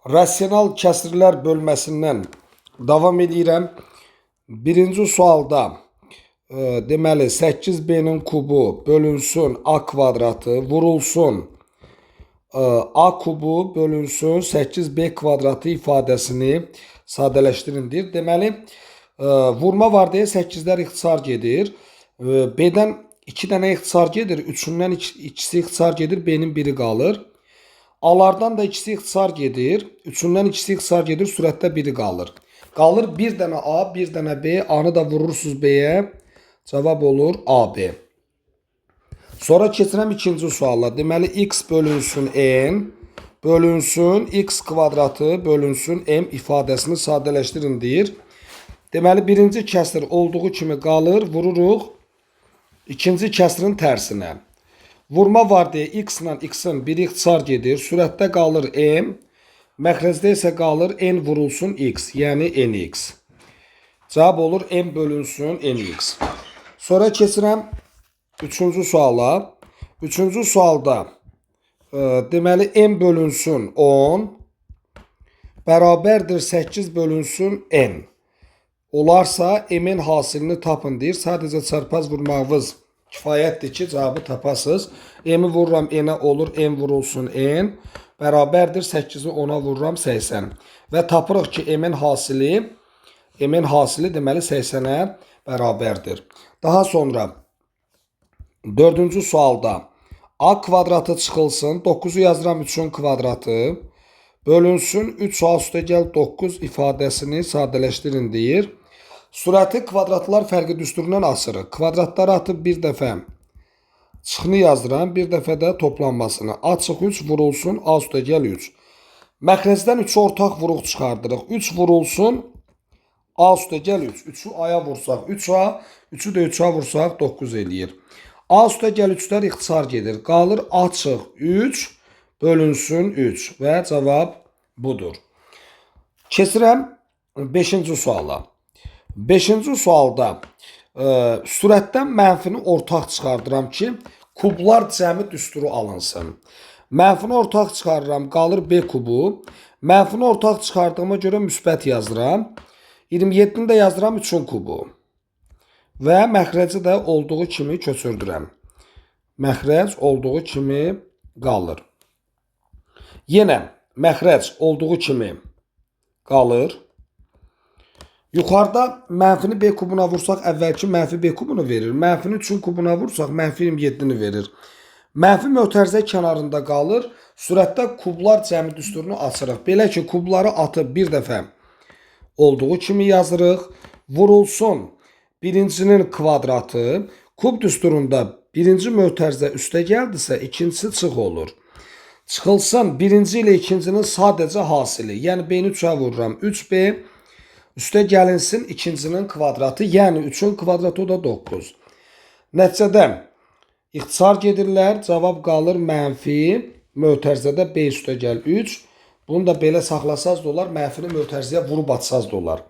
Rasional kəsrlər bölməsindən davam edirəm. Birinci sualda deməli 8b-nin kubu bölünsün a kvadratı vurulsun a kubu bölünsün 8b kvadratı ifadəsini sadələşdirin deyir. Deməli vurma var deyə 8'lər ixtisar gedir. B-dən 2 dənə ixtisar gedir. 3'ündən ikisi ixtisar gedir. B-nin biri qalır. A-lardan da ikisi ixtisar gedir. 3'ündən ikisi ixtisar gedir. Sürətdə biri qalır. Qalır bir dənə A, bir dənə B. A-nı da vurursunuz B-yə. Cavab olur AB. Sonra keçirəm ikinci sualla. Deməli x bölünsün n bölünsün x kvadratı bölünsün m ifadəsini sadələşdirin deyir. Deməli birinci kəsr olduğu kimi qalır. Vururuq ikinci kəsrin tərsinə. Vurma var deyə x ilə x-in biri ixtisar gedir. Sürətdə qalır m. Məxrəcdə isə qalır n vurulsun x. Yəni nx. Cavab olur m bölünsün nx. Sonra keçirəm üçüncü suala. Üçüncü sualda deməli m bölünsün 10 bərabərdir 8 bölünsün n. Olarsa m-in hasilini tapın deyir. Sadəcə çarpaz vurmağınız kifayətdir ki, cavabı tapasınız. M-i vururam n-ə olur, m vurulsun n. Bərabərdir 8'i 10'a vururam 80. Və tapırıq ki, m-in hasili deməli 80'ə bərabərdir. Daha sonra dördüncü sualda a kvadratı çıxılsın. 9'u yazıram 3'ün kvadratı. Bölünsün 3a üstə gəl 9 ifadəsini sadələşdirin deyir. Sürəti kvadratlar fərqi düsturundan asırıq. Kvadratları atıb bir dəfə çıxını yazıram. Bir dəfə də toplanmasını. A çıx 3 vurulsun a üstə gəl 3. Məxrəcdən 3 ortaq vuruq çıxardırıq. 3 vurulsun a üstə gəl 3. 3'ü a'ya vursaq 3a. 3'ü də 3'a vursaq 9 eləyir. A üstə gəl 3'lər ixtisar gedir. Qalır a çıx 3 bölünsün 3 və cavab budur. Keçirəm 5-ci suala. 5-ci sualda sürətdən mənfini ortaq çıxardıram ki, kublar cəmi düsturu alınsın. Mənfini ortaq çıxarıram, qalır b kubu. Mənfini ortaq çıxardığıma görə müsbət yazıram. 27'ni də yazıram 3'ün kubu. Və məxrəci də olduğu kimi köçürdürəm. Məxrəc olduğu kimi qalır. Yenə məxrəc olduğu kimi qalır. Yuxarıda mənfini b kubuna vursaq əvvəlki mənfi b kubunu verir. Mənfini 3'ün kubuna vursaq mənfi 27'ni verir. Mənfi mötərizə kənarında qalır. Sürətdə kublar cəmi düsturunu açırıq. Belə ki, kubları atıb bir dəfə olduğu kimi yazırıq. Vurulsun birincinin kvadratı. Kub düsturunda birinci mötərizə üstə gəldisə, ikincisi çıx olur. Çıxılsın birinci ilə ikincinin sadəcə hasili. Yəni b-ni 3'ə vururam. 3b üstə gəlinsin ikincinin kvadratı. Yəni 3'ün kvadratı o da 9. Nəticədə ixtisar gedirlər. Cavab qalır mənfi. Mötərizədə b üstə gəl 3. Bunu da belə saxlasaz da olar. Mənfini mötərizəyə vurub atsaz da olar.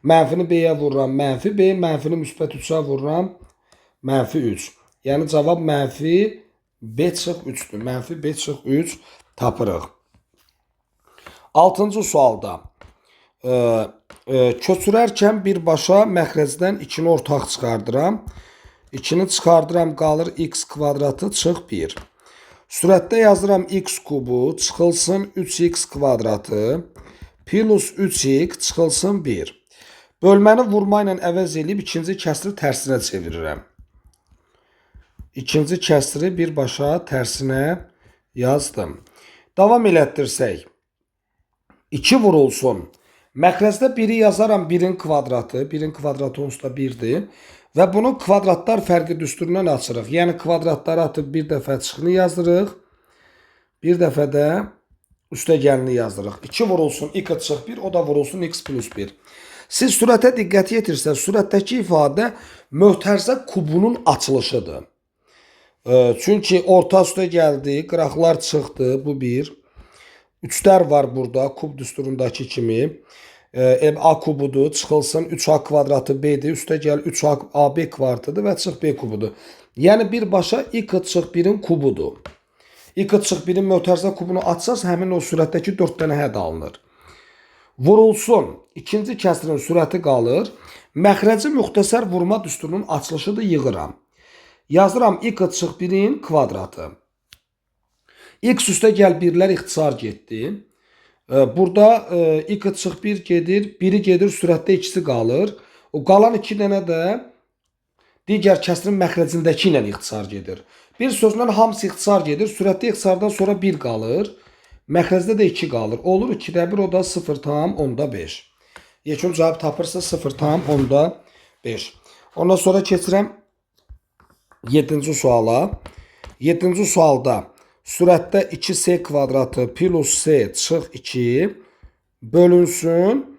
Mənfini b-yə vururam. Mənfi b. Mənfini müsbət 3'ə vururam. Mənfi 3. Yəni cavab mənfi b çıx 3'dür. Mənfi b çıx 3 tapırıq. 6-cı sualda köçürərkən birbaşa məxrəcdən 2'ni ortaq çıxardıram. 2'ni çıxardıram, qalır x kvadratı çıx 1. Sürətdə yazıram x kubu çıxılsın 3x kvadratı plus 3x çıxılsın 1. Bölməni vurma ilə əvəz edib ikinci kəsri tərsinə çevirirəm. İkinci kəsri birbaşa tərsinə yazdım. Davam elətdirsək 2 vurulsun. Məxrəcdə 1'i yazaram 1'in kvadratı. 1'in kvadratı onsuz da 1'dir. Və bunu kvadratlar fərqi düsturundan açırıq. Yəni kvadratları atıb bir dəfə çıxını yazırıq. Bir dəfə də üstə gəlini yazırıq. 2 vurulsun x çıx 1, o da vurulsun x plus 1. Siz sürətə diqqət yetirsəz, sürətdəki ifadə mötərizə kubunun açılışıdır. Çünki orta üstə gəldi, qıraqlar çıxdı, bu 1. 3'lər var burada, kub düsturundakı kimi. A kubudur, çıxılsın 3a kvadratı b'dir, üstə gəl 3a ab kvartıdır və çıx b kubudur. Yəni birbaşa x çıx 1'in kubudur. 2-1-in mötərizə kubunu açsaz, həmin o sürətdəki 4 dənə hədd alınır. Vurulsun, ikinci kəsrin sürəti qalır. Məxrəci müxtəsər vurma düsturunun açılışıdır, yığıram. Yazıram x-1-in kvadratı. X üstə gəl 1'lər ixtisar getdi. Burada x-1 gedir, 1'i gedir, sürətdə ikisi qalır. O qalan 2 dənə də digər kəsrin məxrəcindəki ilə ixtisar gedir. Bir sözlə hamısı ixtisar gedir, sürətli ixtisardan sonra 1 qalır. Məxrəcdə də 2 qalır. Olur 2'də 1, o da 0,5. Yekun cavab tapırsa 0,5. Ondan sonra keçirəm 7-ci suala. 7-ci sualda sürətdə 2s kvadratı plus s çıx 2 bölünsün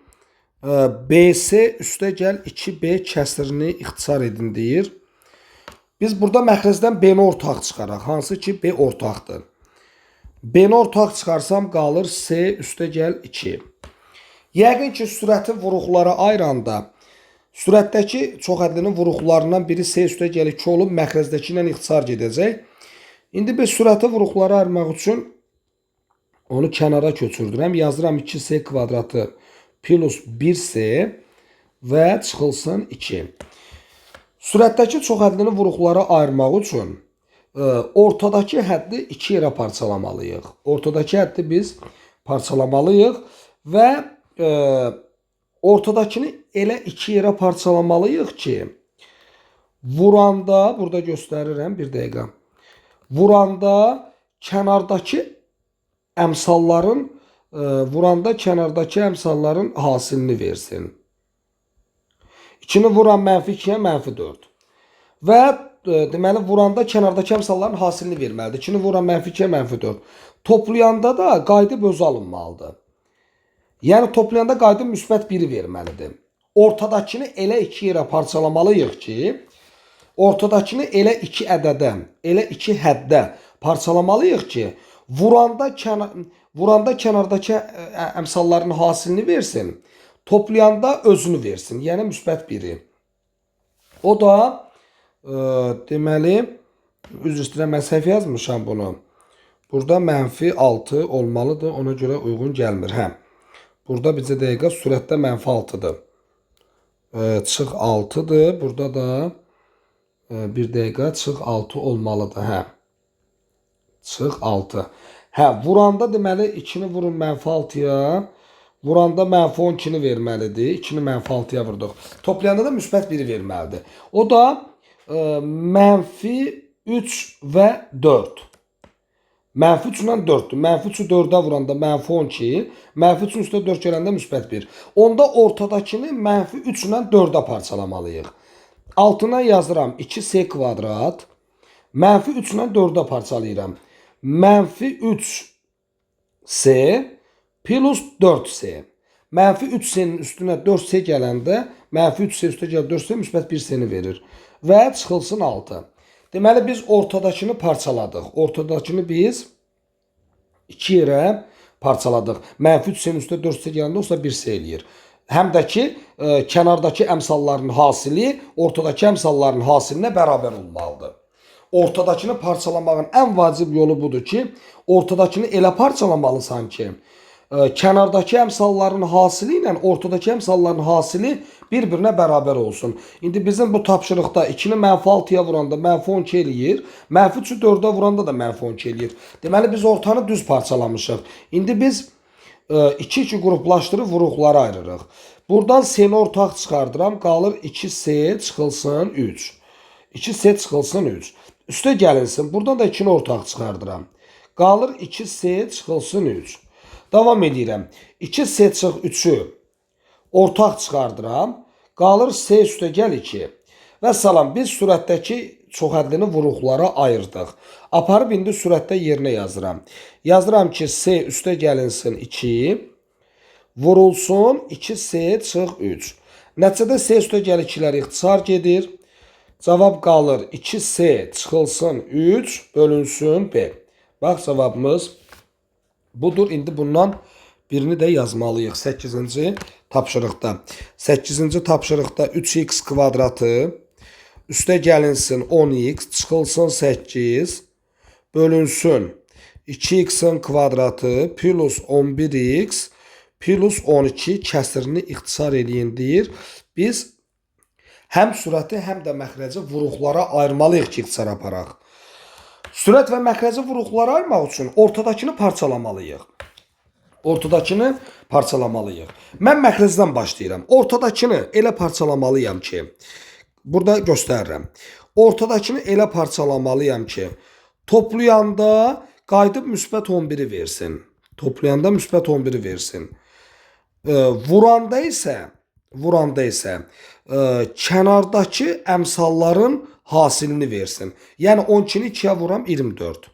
bs üstə gəl 2b kəsirini ixtisar edin deyir. Biz burada məxrəcdən b-ni ortaq çıxaraq, hansı ki b ortaqdır. B-ni ortaq çıxarsam qalır s üstə gəl 2. Yəqin ki sürəti vuruqlara ayıranda sürətdəki çoxhədlinin vuruqlarından biri s üstə gəl 2 olub məxrəcdəki ilə ixtisar gedəcək. İndi biz sürəti vuruqları ayırmaq üçün onu kənara köçürdürəm. Yazıram 2s kvadratı plus 1s və çıxılsın 2. Sürətdəki çoxhədlini vuruqlara ayırmaq üçün ortadakı həddi 2 yerə parçalamalıyıq. Ortadakı həddi biz parçalamalıyıq və ortadakini elə 2 yerə parçalamalıyıq ki, vuranda, burada göstərirəm bir dəqiqə, vuranda kənardakı əmsalların hasilini versin. 2'ni vuran mənfi 2'yə mənfi 4. Və deməli vuranda kənardakı əmsalların hasilini verməlidir. 2'ni vuran mənfi 2'yə mənfi 4. Toplayanda da qayıdıb özü alınmalıdır. Yəni toplayanda qayıdıb müsbət 1'i verməlidir. Ortadakini elə 2 yerə parçalamalıyıq ki, ortadakini elə 2 ədədə, elə 2 həddə parçalamalıyıq ki, vuranda kənardakı əmsalların hasilini versin, toplayanda özünü versin, yəni müsbət 1'i. O da deməli, üzr istəyirəm, mən səhv yazmışam bunu. Burada mənfi 6 olmalıdır, ona görə uyğun gəlmir. Burada bizə dəqiqə sürətdə mənfi 6'dır. Çıx 6'dır, burada da bir dəqiqə çıx 6 olmalıdır. Çıx 6. Vuranda deməli 2'ni vurun mənfi 6'ya. Vuranda mənfi 12'ni verməlidir. 2'ni mənfi 6'ya vurduq. Toplayanda da müsbət 1'i verməlidir. O da mənfi 3 və 4. Mənfi 3 ilə 4'dür. Mənfi 3'ü 4'ə vuranda mənfi 12. Mənfi 3'ün üstə 4 gələndə müsbət 1. Onda ortadakini mənfi 3 ilə 4'ə parçalamalıyıq. Altına yazıram 2s kvadrat. Mənfi 3 ilə 4'ə parçalayıram. Mənfi 3s plus 4s. Mənfi 3s'nin üstünə 4s gələndə mənfi 3s üstə gəl 4s müsbət 1s'ni verir. Və çıxılsın 6. Deməli biz ortadakini parçaladıq. Ortadakini biz 2 yerə parçaladıq. Mənfi 3s'nin üstə 4s gələndə olsa 1s eləyir. Həm də ki, kənardakı əmsalların hasili ortadakı əmsalların hasilinə bərabər olmalıdır. Ortadakini parçalamağın ən vacib yolu budur ki, ortadakini elə parçalamalısan ki, kənardakı əmsalların hasili ilə ortadakı əmsalların hasili bir-birinə bərabər olsun. İndi bizim bu tapşırıqda 2'ni mənfi 6'ya vuranda mənfi 12 eləyir, mənfi 3'ü 4'ə vuranda da mənfi 12 eləyir. Deməli biz ortanı düz parçalamışıq. İndi biz 2 qruplaşdırıb vuruqlara ayırırıq. Buradan s'ni ortaq çıxardıram, qalır 2s çıxılsın 3. 2s çıxılsın 3. Üstə gəlinsin, buradan da 2'ni ortaq çıxardıram. Qalır 2s çıxılsın 3. Davam edirəm. 2s çıx 3'ü ortaq çıxardıram. Qalır s üstə gəl 2. Və salam, biz sürətdəki çoxhədlini vuruqlara ayırdıq. Aparıb indi sürətdə yerinə yazıram. Yazıram ki s üstə gəlinsin 2. Vurulsun 2s çıx 3. Nəticədə s üstə gəl 2'lər ixtisar gedir. Cavab qalır 2s çıxılsın 3 bölünsün b. Bax cavabımız budur. İndi bundan birini də yazmalıyıq 8-ci tapşırıqda. 8-ci tapşırıqda 3x kvadratı üstə gəlinsin 10x çıxılsın 8 bölünsün 2x-in kvadratı plus 11x plus 12 kəsirini ixtisar eləyin deyir. Biz həm sürəti, həm də məxrəci vuruqlara ayırmalıyıq ki, ixtisar aparaq. Sürət və məxrəci vuruqlara ayırmaq üçün ortadakını parçalamalıyıq. Mən məxrəcdən başlayıram. Ortadakını elə parçalamalıyam ki, burada göstərirəm. Ortadakını elə parçalamalıyam ki, toplayanda qayıdıb müsbət 11-i versin. Vuranda isə kənardakı əmsalların hasilini versin. Yəni 12-ni 2-yə vuram 24.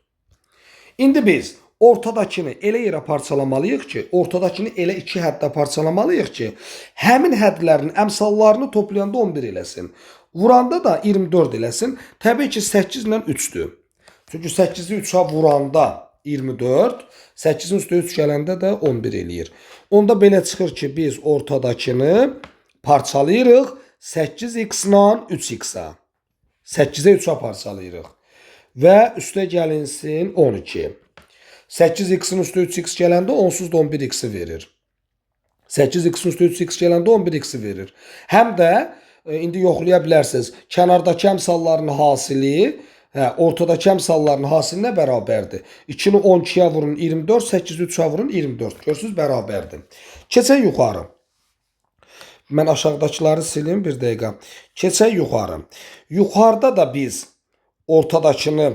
İndi biz ortadakını elə yerə parçalamalıyıq ki, ortadakını elə 2 həddə parçalamalıyıq ki, həmin hədlərin əmsallarını toplayanda 11 eləsin. Vuranda da 24 eləsin. Təbii ki, 8 ilə 3-dür. Çünki 8-i 3-ə vuranda 24, 8-in üstə 3 gələndə də 11 eləyir. Onda belə çıxır ki, biz ortadakını parçalayırıq 8x ilə 3x-a. 8-ə 3-ə parçalayırıq. Və üstə gəlinsin 12. 8x-in üstə 3x gələndə onsuz da 11x-i verir. 8x-in üstə 3x gələndə 11x-i verir. Həm də indi yoxlaya bilərsiniz. Kənardakı əmsalların hasili ortadakı əmsalların hasilinə bərabərdir. 2-ni 12-yə vurun 24, 8-i 3-ə vurun 24. Görürsünüz, bərabərdir. Keçək yuxarı. Mən aşağıdakıları silim bir dəqiqə. Keçək yuxarı. Yuxarıda da biz ortadakını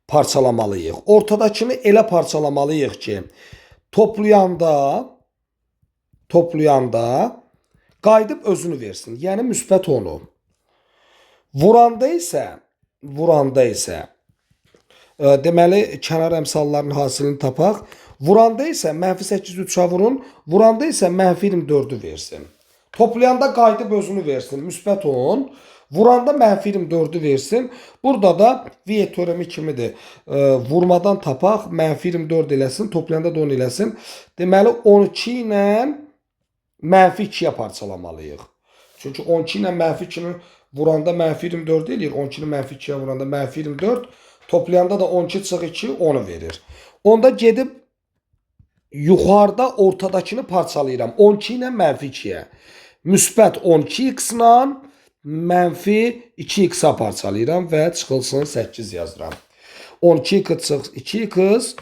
parçalamalıyıq. Ortadakını elə parçalamalıyıq ki, toplayanda qayıdıb özünü versin. Yəni müsbət 10-u. Vuranda isə deməli kənar əmsalların hasilini tapaq. Vuranda isə -8-i 3-ə vurun. Vuranda isə -24-ü versin. Toplayanda qayıdıb özünü versin. Müsbət 10. Vuranda -24-ü versin. Burada da V teoremi kimidir. Vurmadan tapaq. -24 eləsin. Toplayanda da 10 eləsin. Deməli 12 ilə -2-yə parçalamalıyıq. Çünki 12 ilə -2-ni vuranda -24 eləyir. 12-ni -2-yə vuranda -24. Toplayanda da 12-2 10'u verir. Onda gedib yuxarıda ortadakını parçalayıram. 12 ilə -2-yə. Müsbət 12x ilə -2x-a parçalayıram və çıxılsın 8 yazıram. 12x, 2x,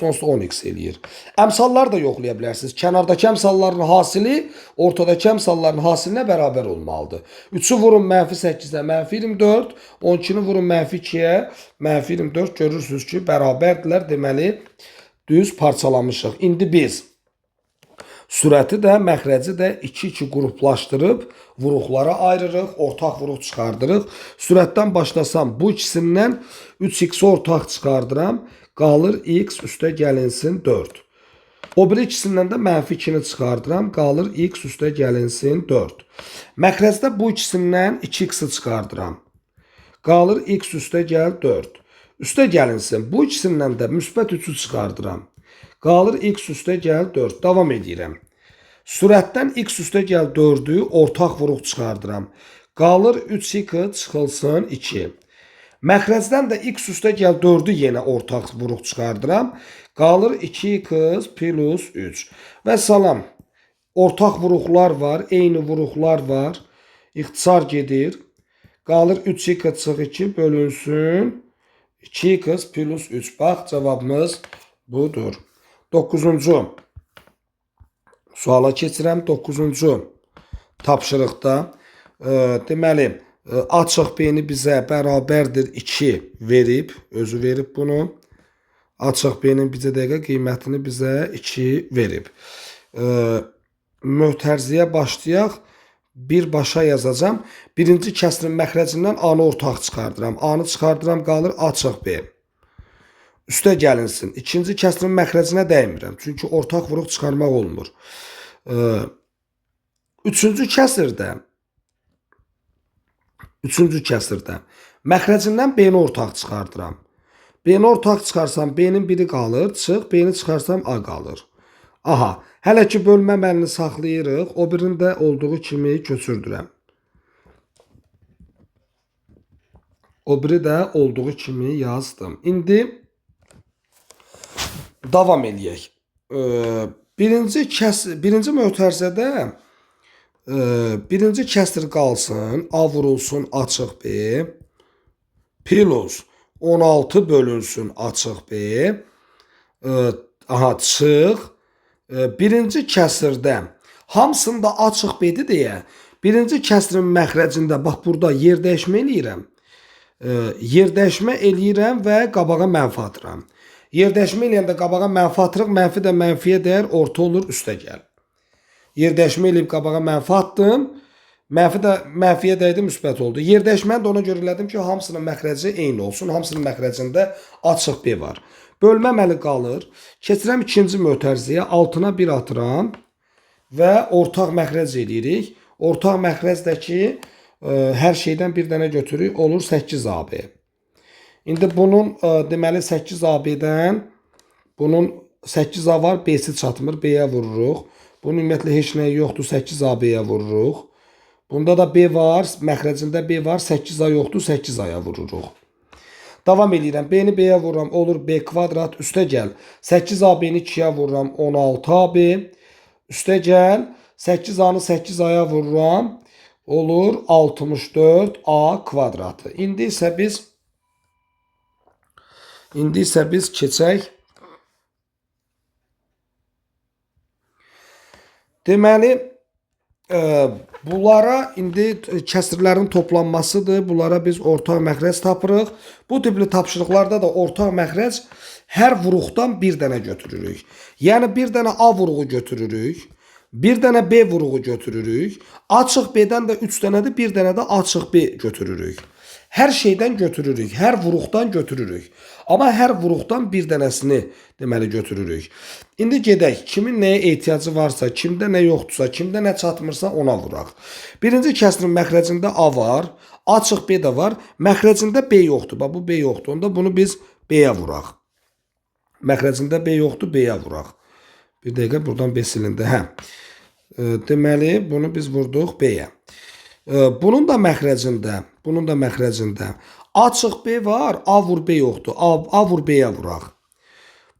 onsuz 10x eləyir. Əmsallar da yoxlaya bilərsiniz. Kənardakı əmsalların hasili ortadakı əmsalların hasilinə bərabər olmalıdır. 3-ü vurun -8-ə, -24, 12-ni vurun -2-yə, -24 görürsünüz ki, bərabərdirlər. Deməli, düz parçalamışıq. İndi biz sürəti də, məxrəci də 2-2 qruplaşdırıb vuruqlara ayırırıq, ortaq vuruq çıxardırıq. Sürətdən başlasam bu ikisindən 3x ortaq çıxardıram. Qalır x üstə gəlinsin 4. O biri ikisindən də -2-ni çıxardıram. Qalır x üstə gəlinsin 4. Məxrəcdə bu ikisindən 2x-i çıxardıram. Qalır x üstə gəl 4. Üstə gəlinsin. Bu ikisindən də müsbət 3-ü çıxardıram. Qalır x üstə gəl 4. Davam edirəm. Sürətdən x üstə gəl 4-ü ortaq vuruq çıxardıram. Qalır 3x çıxılsın 2. Məxrəcdən də x üstə gəl 4-ü yenə ortaq vuruq çıxardıram. Qalır 2x plus 3. Və salam. Ortaq vuruqlar var, eyni vuruqlar var. İxtisar gedir. Qalır 3x-2 bölünsün 2x plus 3. Bax, cavabımız budur. 9-cu suala keçirəm. 9-cu tapşırıqda deməli açıq B-ni bizə bərabərdir 2 verib, özü verib bunu. Açıq B-nin bizə dəqiqə qiymətini bizə 2 verib. Mötərziyə başlayaq. Birbaşa yazacağım. Birinci kəsrin məxrəcindən A-nı ortaq çıxardıram. A-nı çıxardıram, qalır açıq B. Üstə gəlinsin. İkinci kəsrin məxrəcinə dəymirəm. Çünki ortaq vuruq çıxarmaq olmur. Üçüncü kəsirdə məxrəcindən B-ni ortaq çıxardıram. B-ni ortaq çıxarsam B-nin biri qalır, çıx, B-ni çıxarsam A qalır. Aha, hələ ki bölmə əməlini saxlayırıq, o birində olduğu kimi köçürdürəm. O biri də olduğu kimi yazdım. İndi Davam eləyək. Birinci mötərizədə birinci kəsr qalsın, A vurulsun açıq B, plus 16 bölünsün açıq B, çıx. Birinci kəsirdə hamısında açıq B-dir deyə, birinci kəsirin məxrəcində, bax burada yer dəyişmə eləyirəm. Yer dəyişmə eləyirəm və qabağa mənfi atıram. Yer dəyişmə eləyəndə qabağa mənfi atırıq, mənfi də mənfiyə dəyər, orta olur, üstə gəl. Yer dəyişmə eləyib qabağa mənfi atdım, mənfi də mənfiyə dəydi, müsbət oldu. Yer dəyişməni də ona görə elədim ki, hamısının məxrəci eyni olsun, hamısının məxrəcində açıq B var. Bölmə əməli qalır. Keçirəm ikinci mötərizəyə, altına 1 atıram və ortaq məxrəc eləyirik. Ortaq məxrəcdəki hər şeydən bir dənə götürürük, olur 8AB. İndi bunun deməli 8AB-dən bunun 8A var, B-si çatmır, B-yə vururuq. Bunun ümumiyyətlə heç nəyi yoxdur, 8AB-yə vururuq. Bunda da B var, məxrəcində B var, 8A yoxdur, 8A-ya vururuq. Davam edirəm. B-ni B-yə vururam, olur B kvadrat, üstə gəl. 8AB-ni 2-yə vururam, 16AB. Üstə gəl, 8A-nı 8A-ya vururam, olur 64A kvadratı. İndi isə biz keçək. Deməli, bunlara indi kəsrlərin toplanmasıdır. Bunlara biz ortaq məxrəc tapırıq. Bu tipli tapşırıqlarda da ortaq məxrəc hər vuruqdan bir dənə götürürük. Yəni bir dənə A vuruğu götürürük. Bir dənə B vuruğu götürürük. Açıq B-dən də 3 dənədir, bir dənə də açıq B götürürük. Hər şeydən götürürük, hər vuruqdan götürürük. Amma hər vuruqdan bir dənəsini deməli götürürük. İndi gedək, kimin nəyə ehtiyacı varsa, kimdə nə yoxdursa, kimdə nə çatmırsa ona vuraq. Birinci kəsrin məxrəcində A var, açıq B də var, məxrəcində B yoxdur. Bax bu B yoxdur, onda bunu biz B-yə vuraq. Məxrəcində B yoxdur, B-yə vuraq. Bir dəqiqə buradan B silindi. Deməli, bunu biz vurduq B-yə. Bunun da məxrəcində açıq B var, A vur B yoxdur. A vur B-yə vuraq.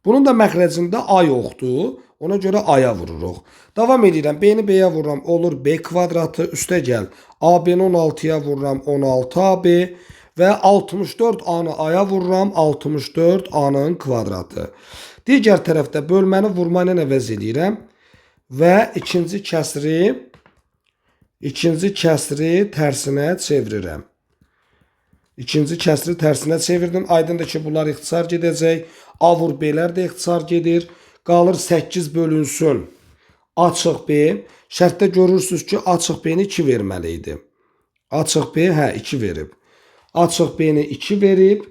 Bunun da məxrəcində A yoxdur. Ona görə A-ya vururuq. Davam edirəm. B-ni B-yə vururam, olur B kvadratı, üstə gəl. AB-ni 16-ya vururam, 16AB və 64A-nı A-ya vururam, 64A-nın kvadratı. Digər tərəfdə bölməni vurma ilə əvəz edirəm və ikinci kəsri tərsinə çevirirəm. İkinci kəsri tərsinə çevirdim. Aydındır ki, bunlar ixtisar gedəcək. A vur B-lər də ixtisar gedir. Qalır 8 bölünsün açıq B. Şərtdə görürsünüz ki, açıq B-ni 2 verməli idi. Açıq B, 2 verib. Açıq B-ni 2 verib.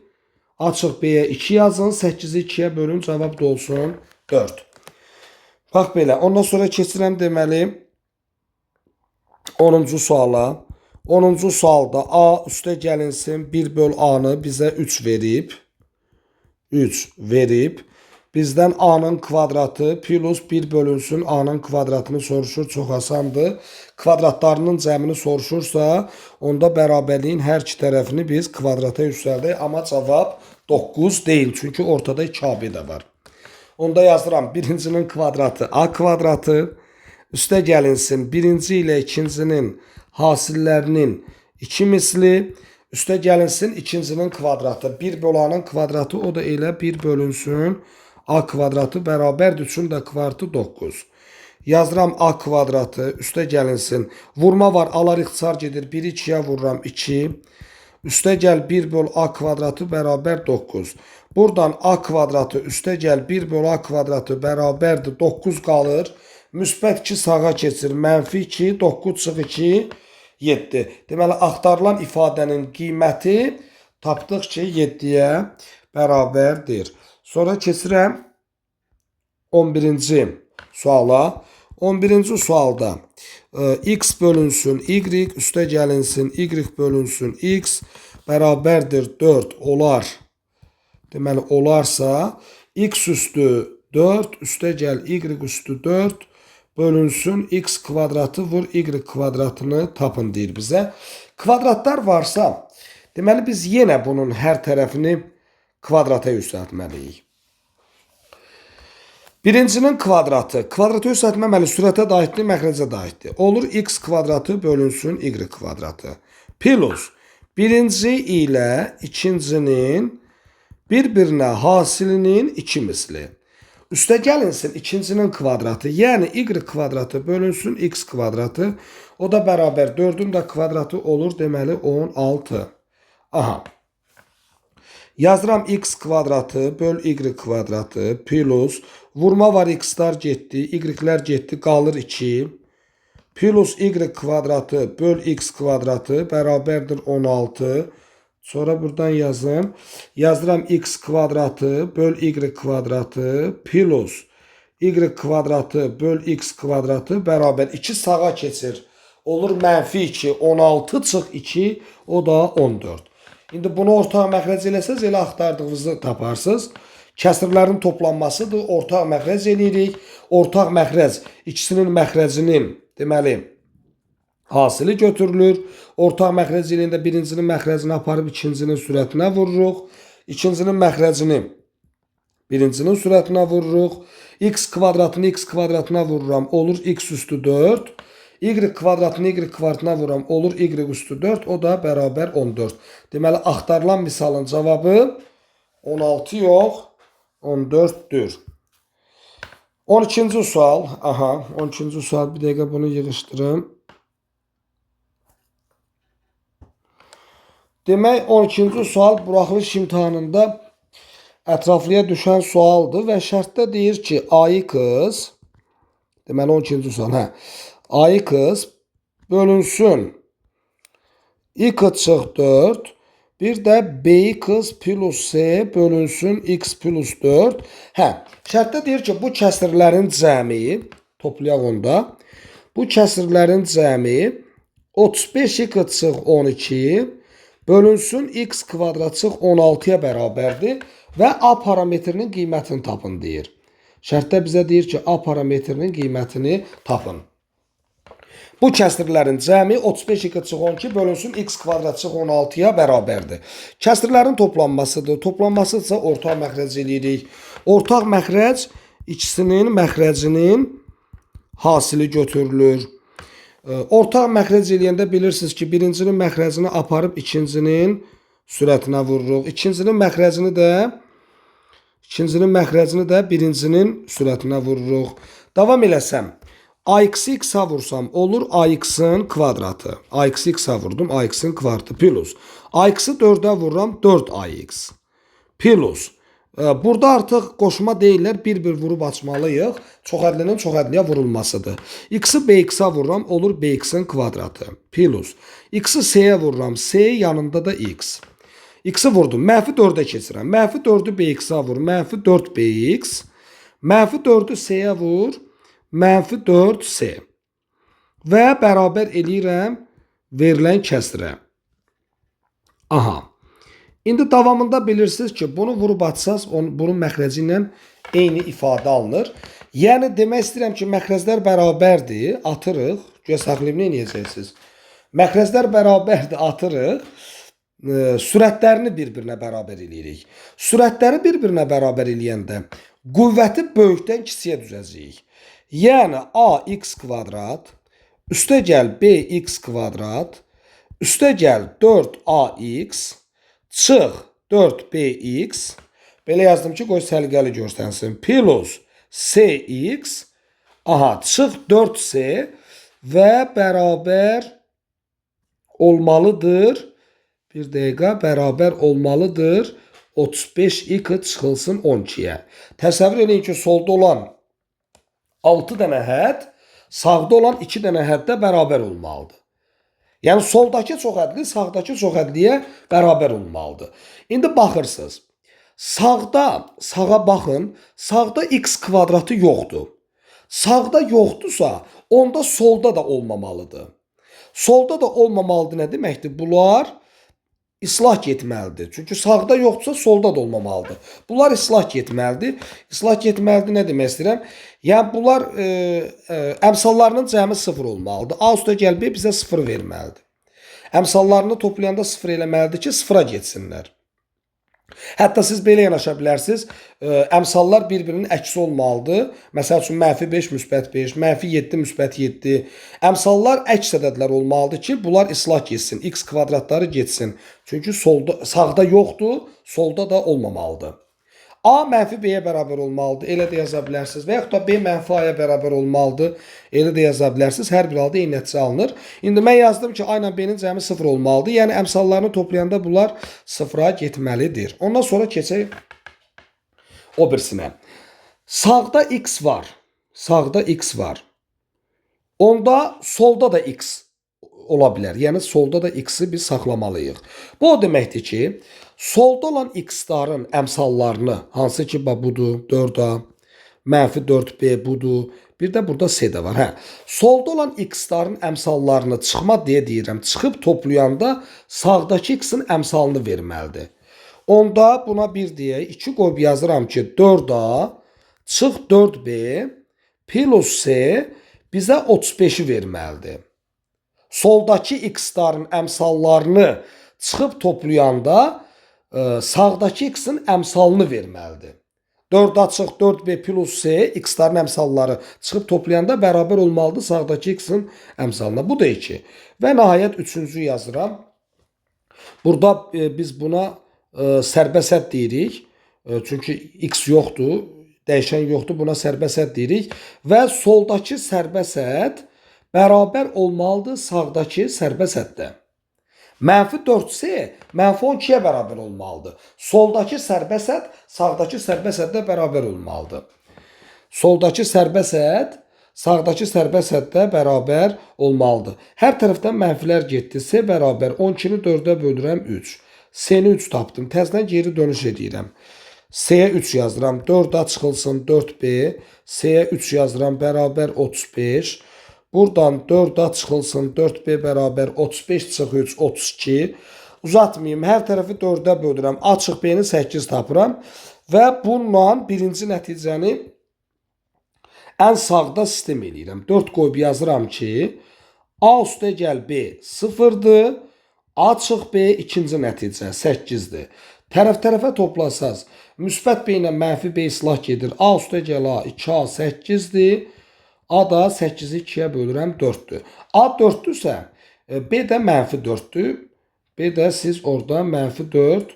Açıq B-yə 2 yazın. 8-i 2-yə bölün, cavab da olsun 4. Bax belə. Ondan sonra keçirəm deməli 10-cu suala. 10-cu sualda A üstə gəlinsin 1 böl A-nı bizə 3 verib. 3 verib. Bizdən A-nın kvadratı plus 1 bölünsün A-nın kvadratını soruşur. Çox asandır. Kvadratlarının cəmini soruşursa, onda bərabərliyin hər iki tərəfini biz kvadrata yüksəldək. Amma cavab 9 deyil. Çünki ortada 2AB də var. Onda yazıram birincinin kvadratı A kvadratı. Üstə gəlinsin birinci ilə ikincinin hasillərinin 2 misli. Üstə gəlinsin ikincinin kvadratı. 1 böl A-nın kvadratı, o da elə 1 bölünsün A kvadratı bərabərdir. Üçün də kvadratı 9. Yazıram A kvadratı. Üstə gəlinsin. Vurma var. Alar ixtisar gedir. 1-i 2-yə vururam 2. Üstə gəl 1 böl A kvadratı bərabər 9. Buradan A kvadratı üstə gəl 1 böl A kvadratı bərabərdir 9 qalır. Müsbət 2 sağa keçir. Mənfi 2, 9 çıx 2, 7. Deməli, axtarılan ifadənin qiyməti tapdıq ki, 7-yə bərabərdir. Sonra keçirəm 11-ci suala. 11-ci sualda x bölünsün y, üstə gəlinsin y bölünsün x bərabərdir 4 olar. Deməli, olarsa x üstü 4, üstə gəl y üstü 4 bölünsün x kvadratı vur y kvadratını tapın deyir bizə. Kvadratlar varsa, deməli biz yenə bunun hər tərəfini kvadrata yüksəltməliyik. Birincinin kvadratı. Kvadratı göstərməməli sürətə də aiddir, məxrəcə də aiddir. Olur x kvadratı bölünsün y kvadratı. Plus birinci ilə ikincinin bir-birinə hasilinin 2 misli. Üstə gəlinsin ikincinin kvadratı, yəni y kvadratı bölünsün x kvadratı. O da bərabər 4'ün də kvadratı olur, deməli 16. Aha. Yazıram x kvadratı böl y kvadratı plus vurma var, x'lar getdi, y'lər getdi, qalır 2. Plus y kvadratı böl x kvadratı bərabərdir 16. Sonra buradan yazım. Yazıram x kvadratı böl y kvadratı plus y kvadratı böl x kvadratı bərabər 2 sağa keçir. Olur mənfi 2, 16 çıx 2, o da 14. İndi bunu ortaq məxrəc eləsəz elə axtardığınızı taparsınız. Kəsirlərin toplanmasıdır. Ortaq məxrəc eləyirik. Ortaq məxrəc ikisinin məxrəcinin deməli hasili götürülür. Ortaq məxrəc eləyəndə birincinin məxrəcini aparıb ikincinin sürətinə vururuq. İkincinin məxrəcini birincinin sürətinə vururuq. X kvadratını x kvadratına vururam. Olur x üstü 4. Y kvadratını y kvadratına vuram, olur y üstü 4, o da bərabər 14. Deməli, axtarılan misalın cavabı 16 yox, 14'dür. 12-ci sual, aha, 12-ci sual, bir dəqiqə bunu yığışdırım. Demək, 12-ci sual buraxılış imtahanında ətraflıya düşən sualdır və şərtdə deyir ki, A-yı qız, deməli 12-ci sual, hə, A-yı qız bölünsün y çıx 4, bir də B-yi qız plus C bölünsün x plus 4. Hə, şərtdə deyir ki, bu kəsirlərin cəmi, toplayaq onda, bu kəsirlərin cəmi 35 y çıx 12 bölünsün x kvadrat çıx 16'ya bərabərdir və A parametrinin qiymətini tapın deyir. Şərtdə bizə deyir ki, A parametrinin qiymətini tapın. Bu kəsirlərin cəmi 35 y çıx 12 bölünsün x kvadrat çıx 16'ya bərabərdir. Kəsirlərin toplanmasıdır. Toplanması ise ortaq məxrəc eləyirik. Ortaq məxrəc ikisinin məxrəcinin hasili götürülür. Ortaq məxrəc eləyəndə bilirsiniz ki, birincinin məxrəcini aparıb ikincinin sürətinə vururuq. İkincinin məxrəcini də birincinin sürətinə vururuq. Davam eləsəm. AX'ı x'a vursam olur AX'ın kvadratı. AX'ı x'a vurdum, AX'ın kvadratı plus. AX'ı 4'ə vururam 4AX. Plus. Burada artıq qoşma deyirlər, bir-bir vurub açmalıyıq. Çoxədlinin çoxədliyə vurulmasıdır. X'ı BX'a vururam, olur BX'in kvadratı. Plus. X'ı C'yə vururam, C yanında da X. X'ı vurdum, mənfi 4'ə keçirəm. Mənfi 4'ü BX'a vur, mənfi 4BX. Mənfi 4'ü C'yə vur, mənfi 4C və bərabər eləyirəm verilən kəsirə. Aha. İndi davamında bilirsiniz ki, bunu vurub açsaz, bunun məxrəci ilə eyni ifadə alınır. Yəni, demək istəyirəm ki, məxrəclər bərabərdir, atırıq. Göz saxlayıb, nə edəcəksiniz? Məxrəclər bərabərdir, atırıq. Sürətlərini bir-birinə bərabər eləyirik. Sürətləri bir-birinə bərabər eləyəndə qüvvəti böyükdən kiçiyə düzəcəyik. Yəni ax kvadrat üstə gəl bx kvadrat üstə gəl 4ax çıx 4bx belə yazdım ki, qoy səliqəli görsənsin. Plus cx aha çıx 4c və bərabər olmalıdır. Bir dəqiqə bərabər olmalıdır. 35x çıxılsın 12'yə. Təsəvvür edin ki, solda olan 6 dənə hədd, sağda olan 2 dənə həddə bərabər olmalıdır. Yəni soldakı çoxədli sağdakı çoxədliyə bərabər olmalıdır. İndi baxırsınız. Sağa baxın. Sağda x kvadratı yoxdur. Sağda yoxdursa, onda solda da olmamalıdır. Solda da olmamalıdır nə deməkdir? Bunlar islah getməlidir. Çünki sağda yoxdursa solda da olmamalıdır. Bunlar islah getməlidir. İslah getməlidir nə demək istəyirəm? Yəni bunlar əmsallarının cəmi 0 olmalıdır. A üstə gəl B bizə 0 verməlidir. Əmsallarını toplayanda 0 eləməlidir ki, 0'a getsinlər. Hətta siz belə yanaşa bilərsiniz. Əmsallar bir-birinin əksi olmalıdır. Məsəl üçün -5 -5, -7 -7. Əmsallar əks ədədlər olmalıdır ki, bunlar islah getsin. X kvadratları getsin. Çünki sağda yoxdur, solda da olmamalıdır. A -B-yə bərabər olmalıdır. Elə də yaza bilərsiniz. Və yaxud da B -A-ya bərabər olmalıdır. Elə də yaza bilərsiniz. Hər bir halda eyni nəticə alınır. İndi mən yazdım ki, A ilə B-nin cəmi 0 olmalıdır. Yəni əmsallarını toplayanda bunlar 0-a getməlidir. Ondan sonra keçək o birisinə. Sağda X var. Sağda X var. Onda solda da X ola bilər. Yəni solda da X-i biz saxlamalıyıq. Bu o deməkdir ki, solda olan X-ların əmsallarını, hansı ki budur, 4A, -4B budur, bir də burada C də var. Hə. Solda olan X-ların əmsallarını çıxma deyə deyirəm. Çıxıb toplayanda sağdakı X-in əmsalını verməlidir. Onda buna 1 deyək, 2 qoyub yazıram ki, 4A çıx 4B plus C bizə 35-i verməlidir. Soldakı X-ların əmsallarını çıxıb toplayanda sağdakı X-in əmsalını verməlidir. 4A çıx 4B plus C X-ların əmsalları çıxıb toplayanda bərabər olmalıdır sağdakı X-in əmsalına. Bu da 2. Və nəhayət üçüncü yazıram. Burada biz buna sərbəst hədd deyirik. Çünki X yoxdur, dəyişən yoxdur, buna sərbəst hədd deyirik. Və soldakı sərbəst hədd bərabər olmalıdır sağdakı sərbəst həddə. -4C -12-yə bərabər olmalıdır. Soldakı sərbəst hədd sağdakı sərbəst həddə bərabər olmalıdır. Soldakı sərbəst hədd sağdakı sərbəst həddə bərabər olmalıdır. Hər tərəfdən mənfilər getdi. C bərabər 12-ni 4-ə bölürəm 3. C-ni 3 tapdım. Təzədən geri dönüş edirəm. C-yə 3 yazıram. 4A çıxılsın 4B. C-yə 3 yazıram. Bərabər 35. Buradan 4A çıxılsın 4B bərabər 35 çıx 3 32. Uzatmayayım. Hər tərəfi 4-ə bölürəm. A çıx B-ni 8 tapıram. Və bununla birinci nəticəni ən sağda sistem edirəm. 4 qoyub yazıram ki, A üstə gəl B 0-dır. A çıx B ikinci nəticə 8-dir. Tərəf-tərəfə toplasaz, müsbət B ilə mənfi B islah gedir. A üstə gəl A 2A 8-dir. A da 8-i 2-yə bölürəm 4-dür. A 4-dürsə, B də -4-dür. B də siz orada -4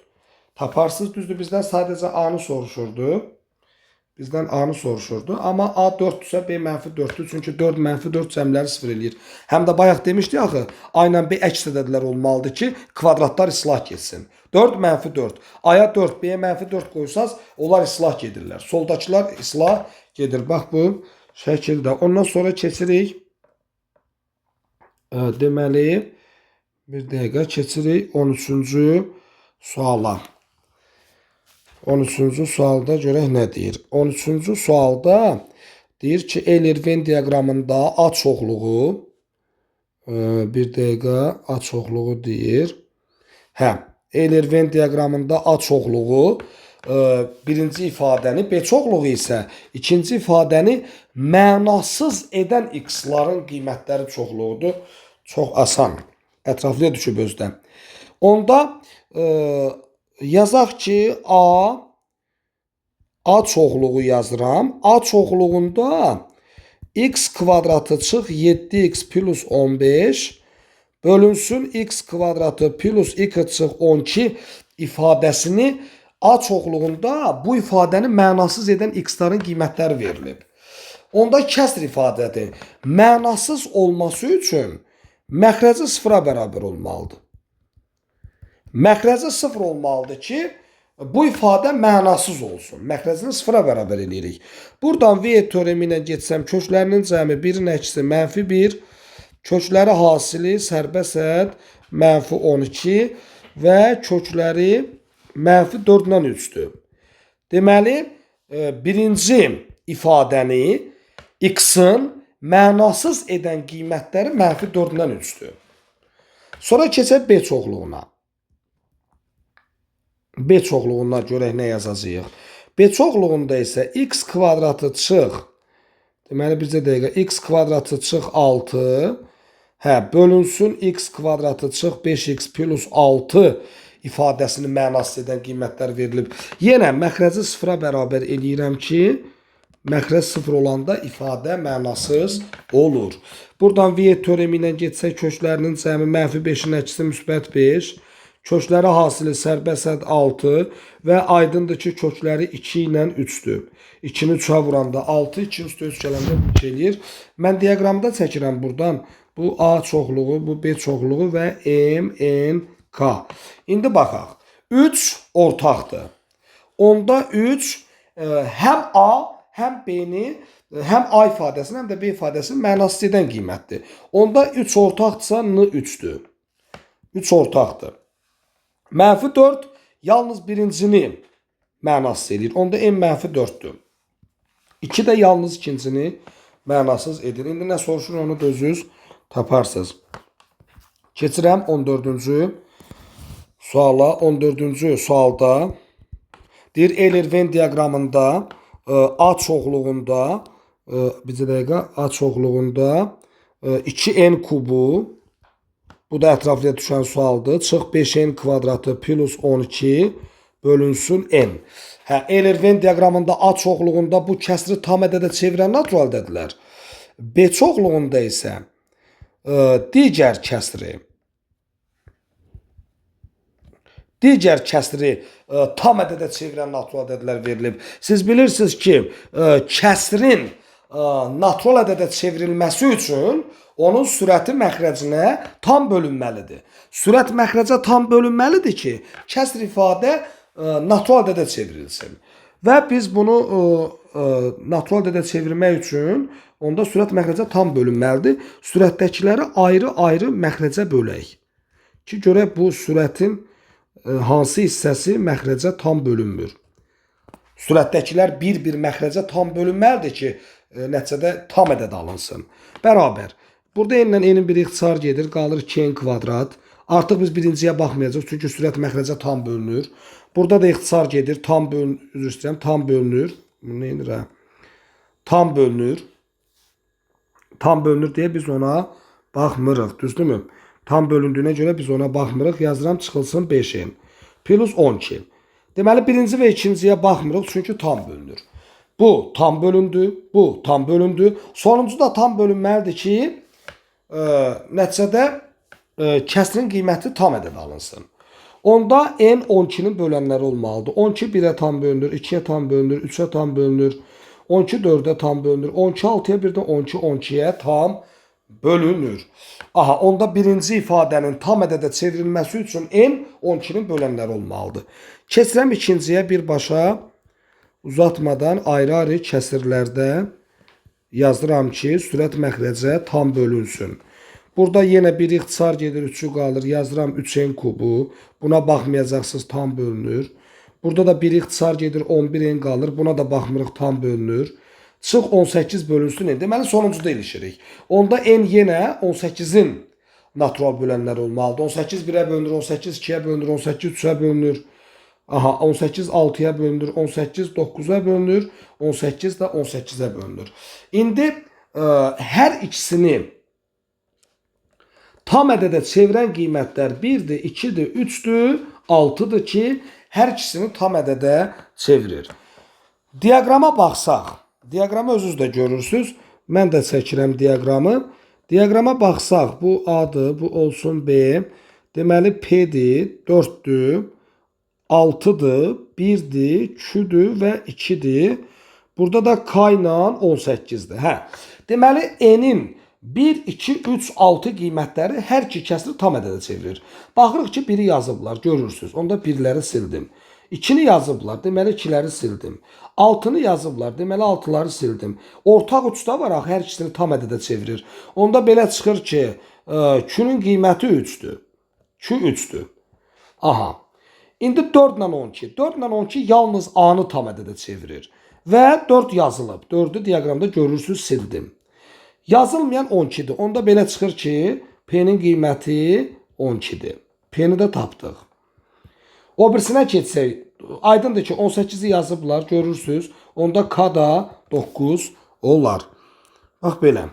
taparsınız. Düzdür, bizdən sadəcə A-nı soruşurdu. Bizdən A-nı soruşurdu. Amma A 4-dürsə B -4-dür. Çünki 4 -4 cəmləri 0 eləyir. Həm də bayaq demişdik axı, A ilə B əks ədədlər olmalıdır ki, kvadratlar islah getsin. 4 -4. A-ya 4, B-yə -4 qoysaz, onlar islah gedirlər. Soldakılar islah gedir. Bax bu şəkildə. Ondan sonra keçirik. Deməli, bir dəqiqə keçirik 13-cü suala. 13-cü sualda görək nə deyir. 13-cü sualda deyir ki, Euler-Venn diaqramında A çoxluğu, bir dəqiqə, A çoxluğu deyir. Hə, Euler-Venn diaqramında A çoxluğu birinci ifadəni, B çoxluğu isə ikinci ifadəni mənasız edən X-ların qiymətləri çoxluğudur. Çox asan, ətraflıya düşüb özdən. Onda yazaq ki, A çoxluğu yazıram. A çoxluğunda X kvadratı çıx 7X plus 15 bölünsün X kvadratı plus 2 çıx 12 ifadəsini A çoxluğunda bu ifadəni mənasız edən X-ların qiymətləri verilib. Onda kəsr ifadədir. Mənasız olması üçün məxrəci 0-a bərabər olmalıdır. Məxrəci 0 olmalıdır ki, bu ifadə mənasız olsun. Məxrəcini 0-a bərabər edirik. Buradan V teoremi ilə getsəm, köklərinin cəmi 1-in əksi -1, kökləri hasili sərbəst hədd -12 və kökləri -4-dən 3-dür. Deməli, birinci ifadəni X-in mənasız edən qiymətləri -4-dən 3-dür. Sonra keçək B çoxluğuna. B çoxluğuna görək nə yazacağıq. B çoxluğunda isə X kvadratı çıx. Deməli, bizə dəqiqə X kvadratı çıx 6. Bölünsün X kvadratı çıx 5X plus 6 ifadəsini mənasız edən qiymətlər verilib. Yenə məxrəci sıfıra bərabər eləyirəm ki, məxrəc sıfır olanda ifadə mənasız olur. Buradan Viet teoremi ilə getsək, köklərinin cəmi -5-in əksi müsbət 5, kökləri hasili sərbəsəd 6 və aydındır ki, kökləri 2 ilə 3-dür. 2-ni 3-ə vuranda 6, 2 üstə 3 gələndə 3 eləyir. Mən diaqramda çəkirəm buradan. Bu A çoxluğu, bu B çoxluğu və M, N, K. İndi baxaq. 3 ortaqdır. Onda 3 həm A, həm B-ni, həm A ifadəsini, həm də B ifadəsini mənasız edən qiymətdir. Onda 3 ortaqdırsa N 3-dür. 3 ortaqdır. -4 yalnız birincini mənasız edir. Onda M -4'dür. 2 də yalnız ikincini mənasız edir. İndi nə soruşur onu da özünüz taparsınız. Keçirəm 14-cü suala. 14-cü sualda deyir Euler-Venn diaqramında A çoxluğunda bir dəqiqə A çoxluğunda 2n kubu, bu da ətraflıya düşən sualdır. Çıx 5n kvadratı plus 12 bölünsün n. Euler-Venn diaqramında A çoxluğunda bu kəsri tam ədədə çevirən naturaldədirlər. B çoxluğunda isə digər kəsri tam ədədə çevirən natural ədədlər verilib. Siz bilirsiniz ki, kəsrin natural ədədə çevrilməsi üçün onun sürəti məxrəcinə tam bölünməlidir. Sürət məxrəcə tam bölünməlidir ki, kəsr ifadə natural ədədə çevrilsin. Və biz bunu natural ədədə çevirmək üçün onda sürət məxrəcə tam bölünməlidir. Sürətdəkiləri ayrı-ayrı məxrəcə bölək. Ki, görək bu sürətin hansı hissəsi məxrəcə tam bölünmür. Sürətdəkilər bir-bir məxrəcə tam bölünməlidir ki, nəticədə tam ədəd alınsın. Bərabər. Burada n ilə n-in bir ixtisar gedir, qalır 2n kvadrat. Artıq biz birinciyə baxmayacaq, çünki sürət məxrəcə tam bölünür. Burada da ixtisar gedir, tam bölünür. Tam bölünür deyə biz ona baxmırıq, düzdürmü? Tam bölündüyünə görə biz ona baxmırıq. Yazıram, çıxılsın 5n. Plus 12. Deməli, birinci və ikinciyə baxmırıq, çünki tam bölünür. Bu tam bölündü, bu tam bölündü. Sonuncu da tam bölünməlidir ki, nəticədə kəsrin qiyməti tam ədəd alınsın. Onda n 12'nin bölənləri olmalıdır. 12 1'ə tam bölünür, 2'yə tam bölünür, 3'ə tam bölünür, 12 4'ə tam bölünür, 12 6'ya bir də 12 12'yə tam bölünür. Aha, onda birinci ifadənin tam ədədə çevrilməsi üçün n 12'nin bölənləri olmalıdır. Keçirəm ikinciyə birbaşa uzatmadan ayrı-ayrı kəsirlərdə yazıram ki, sürət məxrəcə tam bölünsün. Burada yenə bir ixtisar gedir, 3'ü qalır. Yazıram 3n kubu. Buna baxmayacaqsınız, tam bölünür. Burada da bir ixtisar gedir, 11n qalır. Buna da baxmırıq, tam bölünür. Çıx 18 bölünsün. Deməli, sonuncuda ilişirik. Onda n yenə 18'in natural bölənləri olmalıdır. 18 1'ə bölünür, 18 2'yə bölünür, 18 3'ə bölünür. Aha, 18 6'ya bölünür, 18 9'a bölünür, 18 də 18'ə bölünür. İndi hər ikisini tam ədədə çevirən qiymətlər 1'dir, 2'dir, 3'dür, 6'dır ki, hər ikisini tam ədədə çevirir. Diaqrama baxsaq, diaqramı özünüz də görürsünüz. Mən də çəkirəm diaqramı. Diaqrama baxsaq, bu A'dır, bu olsun B. Deməli, P'dir, 4'dür, 6'dır, 1'dir, 2'dür və 2'dir. Burada da K ilə 18'dir. Deməli, N'in 1, 2, 3, 6 qiymətləri hər iki kəsri tam ədədə çevirir. Baxırıq ki, biri yazıblar, görürsünüz. Onda birləri sildim. 2'ni yazıblar, deməli 2'ləri sildim. 6'nı yazıblar, deməli 6'ları sildim. Ortaq uçda var, hər ikisini tam ədədə çevirir. Onda belə çıxır ki, Q-nun qiyməti 3'dür. Q 3'dür. Aha. İndi 4 ilə 12. 4 ilə 12 yalnız A-nı tam ədədə çevirir. Və 4 yazılıb. 4'ü diaqramda görürsünüz, sildim. Yazılmayan 12'dir. Onda belə çıxır ki, P-nin qiyməti 12'dir. P-ni də tapdıq. O birisinə keçsək, aydındır ki, 18'i yazıblar, görürsünüz. Onda K da 9 olar. Bax belə.